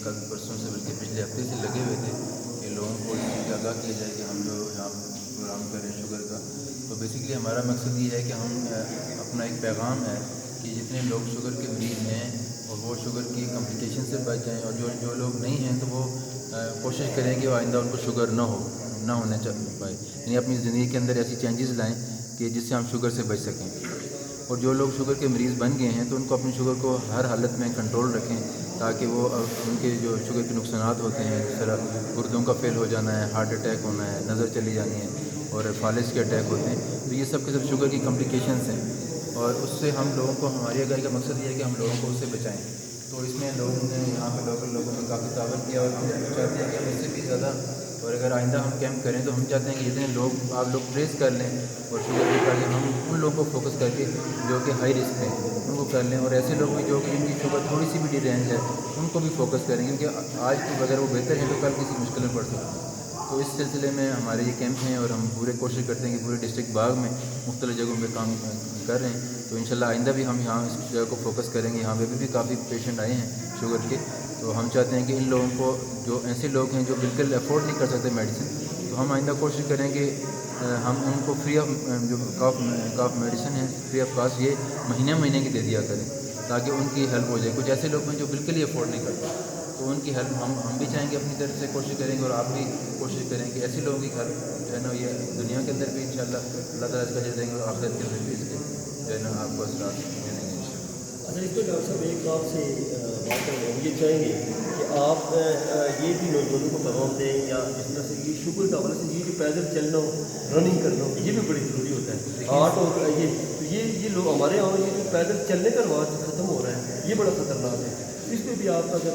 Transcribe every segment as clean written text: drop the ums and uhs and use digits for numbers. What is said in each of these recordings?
कल परसों से बल्कि पिछले हफ्ते से लगे हुए थे कि लोगों को इस चीज़ का आगाह किया जाए कि हम जो यहाँ प्रोग्राम करें शुगर का। तो बेसिकली हमारा मकसद ये है कि हम अपना एक पैगाम है कि जितने लोग शुगर के मरीज़ हैं और वो शुगर की कॉम्प्लिकेशन से बच जाएँ, और जो लोग नहीं हैं तो वो कोशिश करें कि आइंदा उनको शुगर ना होने पाए, यानी अपनी ज़िंदगी के अंदर ऐसी चेंजेस लाएँ कि जिससे हम शुगर से बच सकें। और जो लोग शुगर के मरीज़ बन गए हैं तो उनको अपनी शुगर को हर हालत में कंट्रोल रखें, ताकि वो उनके जो शुगर के नुकसानात होते हैं, जिस तरह गुर्दों का फेल हो जाना है, हार्ट अटैक होना है, नज़र चली जानी है और फालिज के अटैक होते हैं, तो ये सब के सब शुगर की कॉम्प्लिकेशंस हैं। और उससे हम लोगों को, हमारी आगाही का मकसद ये है कि हम लोगों को उससे बचाएँ। तो इसमें लोगों ने, यहाँ पे लोकल लोगों ने काफ़ी ताबन किया और हम चाहते हैं कि हम इससे भी ज़्यादा, और अगर आइंदा हम कैंप करें तो हम चाहते हैं कि जितने लोग आप लोग ट्रेस कर लें और शुगर के ताकि हम उन लोगों को फोकस करके जो कि हाई रिस्क हैं उनको कर लें, और ऐसे लोग भी जो कि जिनकी शुगर थोड़ी सी भी रेंज है उनको भी फोकस करें, क्योंकि आज तो अगर वो बेहतर है तो कल किसी मुश्किल में पड़ सकते हैं। तो इस सिलसिले में हमारे ये कैंप हैं और हम पूरे कोशिश करते हैं कि पूरे डिस्ट्रिक्ट बाग में मुख्तलिफ जगहों पे काम कर रहे हैं। तो इंशाल्लाह आइंदा भी हम यहाँ इस जगह को फोकस करेंगे। यहाँ पे भी काफ़ी पेशेंट आए हैं शुगर के, तो हम चाहते हैं कि इन लोगों को, जो ऐसे लोग हैं जो बिल्कुल अफोर्ड नहीं कर सकते मेडिसिन, तो हम आइंदा कोशिश करें कि हम उनको फ्री ऑफ जो काफ मेडिसिन है फ्री ऑफ कास्ट ये महीने की दे दिया करें, ताकि उनकी हेल्प हो जाए। कुछ ऐसे लोग हैं जो बिल्कुल ही अफोर्ड नहीं करते, तो उनकी हेल्प हम भी चाहेंगे, अपनी तरफ से कोशिश करेंगे, और आप भी कोशिश करें कि ऐसे लोगों की हेल्प जो है ना, ये दुनिया के अंदर भी इंशाल्लाह अल्लाह ताला इसका अजर देंगे और आखिरत के अंदर भी इसके जो है ना आपको असरात मिलेंगे इंशाल्लाह। अच्छा, इसमें डॉक्टर साहब एक आपसे बात करेंगे, हम ये चाहेंगे कि आप ये भी नौजवानों को पैगाम दें, या जिस तरह से ये शुगर का हवाले से ये जो पैदल चलना हो, रनिंग करना हो, ये भी बड़ी ज़रूरी होता है। हार्ट और ये लोग हमारे यहाँ ये जो पैदल चलने का रिवाज ख़त्म हो रहा है, ये बड़ा ख़तरनाक है। इस पर भी आप अगर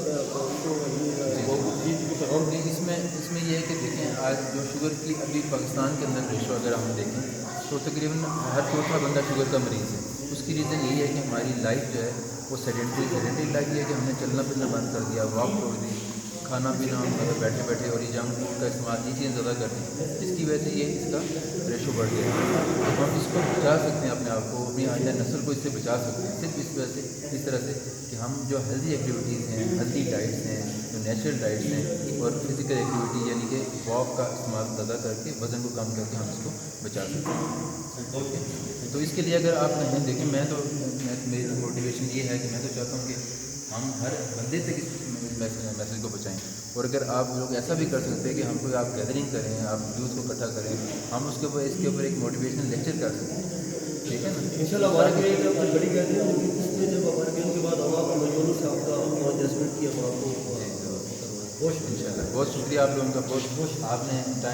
पैगाम दें। इसमें ये है कि देखें, आज जो शुगर की अभी पाकिस्तान के अंदर रेशो अगर हम देखें तो तकरीबन हर चौथा बंदा शुगर का मरीज़ है। उसकी रीज़न यही है कि हमारी लाइफ जो है वो सेडेंटरी लाइफ ये है कि हमने चलना फिरना बंद कर दिया, वॉक छोड़ दी, खाना पीना हम मतलब बैठे बैठे और ये जंक फूड का इस्तेमाल ये चीज़ें ज़्यादा करते हैं, जिसकी वजह से ये इसका रेशो बढ़ गया है। तो हम इसको बचा सकते हैं, अपने आप को, अपनी आइंदा नस्ल को इससे बचा सकते हैं सिर्फ इस वजह से, इस तरह से कि हम जो हेल्दी एक्टिविटीज़ हैं, हेल्दी डाइट्स हैं, जो नेचुरल डाइट्स हैं, और फिज़िकल एक्टिविटी यानी कि वॉक का इस्तेमाल ज़्यादा करके वज़न को कम करके हम इसको बचा सकते हैं। तो इसके लिए अगर आप कहें, देखें मेरी मोटिवेशन ये है कि मैं तो चाहता हूँ कि हम हर बंदे तक इस मैसेज को बचाएं। और अगर आप लोग ऐसा भी कर सकते हैं कि हम कोई आप गैदरिंग करें, आप यूथ को इकट्ठा करें, हम इसके ऊपर एक मोटिवेशनल लेक्चर कर सकते हैं, ठीक है ना। इंशाल्लाह हमारे लिए बड़ी गैदरिंग होगी, उसमें जब हमारे गेम के बाद हम आपको नौजवानों से आपका एडजस्टमेंट किया, हम आपको इंशाल्लाह बहुत शुक्रिया आप लोगों का, बहुत आपने